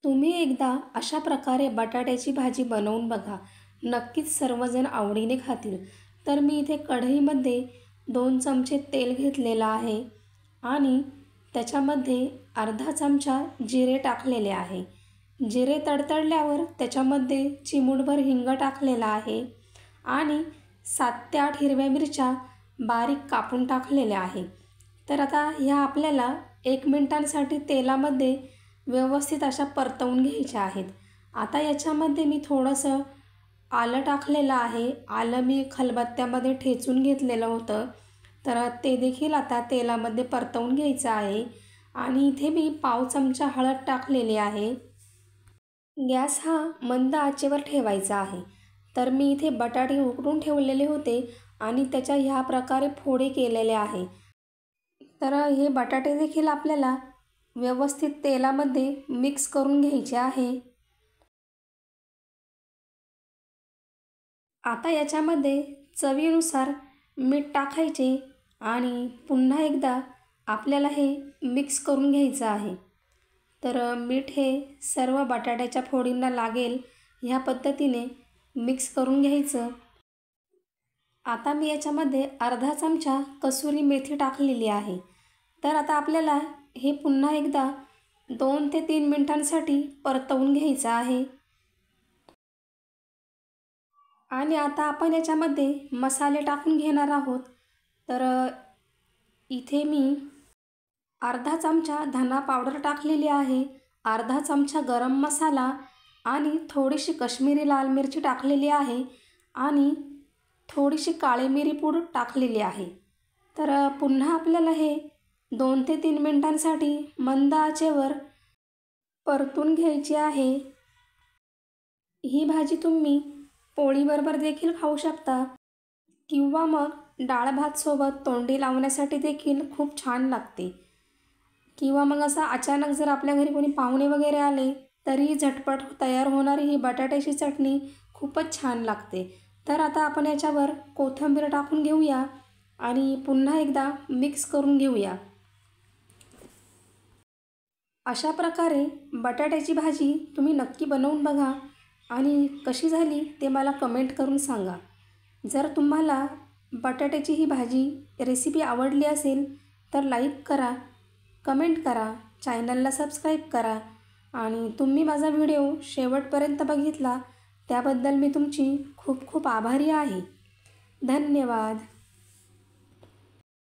तुम्ही एकदा अशा प्रकारे बटाट्याची भाजी बनवून बघा. नक्कीच सर्वजण आवडीने खातील. तर मी इथे कढईमध्ये 2 चमचे तेल घेतलेलं आहे आणि त्याच्यामध्ये अर्धा चमचा जिरे टाकलेले आहे. जिरे तडतडल्यावर त्याच्यामध्ये चिमूटभर हिंग टाकलेला आहे आणि 7 ते 8 हिरव्या मिरच्या बारीक कापून टाकलेल्या आहे. तर आता ह्या आपल्याला 1 मिनिटांसाठी तेलामध्ये व्यवस्थित अशा परतवून घ्यायच्या आहेत. आता याच्यामध्ये मी थोडंसं आलं टाकलेलं आहे. आलं मी खलबत्त्यामध्ये ठेचून घेतलेलं होतं. तर ते देखील आता तेलामध्ये परतवून घ्यायचं आहे आणि इथे मी पाव चमचा हळद टाकलेली आहे. गॅस हा मंद आचेवर ठेवायचा आहे. तर मी इथे बटाटे उकडून ठेवलेले होते आणि त्याच्या ह्या प्रकारे फोडी केलेले आहे. तर हे बटाटे देखील आपल्याला व्यवस्थित तेलामध्ये मिक्स करून घ्यायचे आहे. आता याच्यामध्ये चवीनुसार मीठ टाकायचे आणि पुन्हा एकदा आपल्याला हे मिक्स करून घ्यायचं आहे. तर मीठ हे सर्व बटाट्याच्या फोडींना लागेल ह्या पद्धतीने मिक्स करून घ्यायचं. आता मी याच्यामध्ये अर्धा चमचा कसुरी मेथी टाकलेली आहे. तर आता आपल्याला हे पुन्हा एकदा 2 ते 3 मिनिटांसाठी परतवून घ्यायचं आहे. आणि आता आपण याच्यामध्ये मसाले टाकून घेणार आहोत. तर इथे मी अर्धा चमचा धना पावडर टाकलेली आहे, अर्धा चमचा गरम मसाला आणि थोडीशी काश्मीरी लाल मिरची टाकलेली आहे आणि थोडीशी काळी मिरी पूड टाकलेली आहे. तर पुन्हा आपल्याला हे 2 ते 3 मिनिटांसाठी मंद आचेवर परतून घ्यायची आहे. ही भाजी तुम्ही पोळीबरोबर देखील खाऊ शकता किंवा मग डाळ भात सोबत तोंडी लावण्यासाठी देखील खूप छान लागते. किंवा मग असं अचानक जर आपल्या घरी कोणी पाहुणे वगैरे आले तरी झटपट तयार होणारी ही बटाट्याची चटणी खूपच छान लागते. तर आता आपण याच्यावर कोथिंबीर टाकून घेऊया आणि पुन्हा एकदा मिक्स करून घेऊया. अशा प्रकारे बटाट्याची भाजी तुम्ही नक्की बनवून बघा आणि कशी झाली ते मला कमेंट करून सांगा. जर तुम्हाला बटाट्याची ही भाजी रेसिपी आवडली असेल तर लाईक करा, कमेंट करा, चॅनलला सबस्क्राईब करा आणि तुम्ही माझा व्हिडिओ शेवटपर्यंत बघितला त्याबद्दल मी तुमची खूप खूप आभारी आहे. धन्यवाद.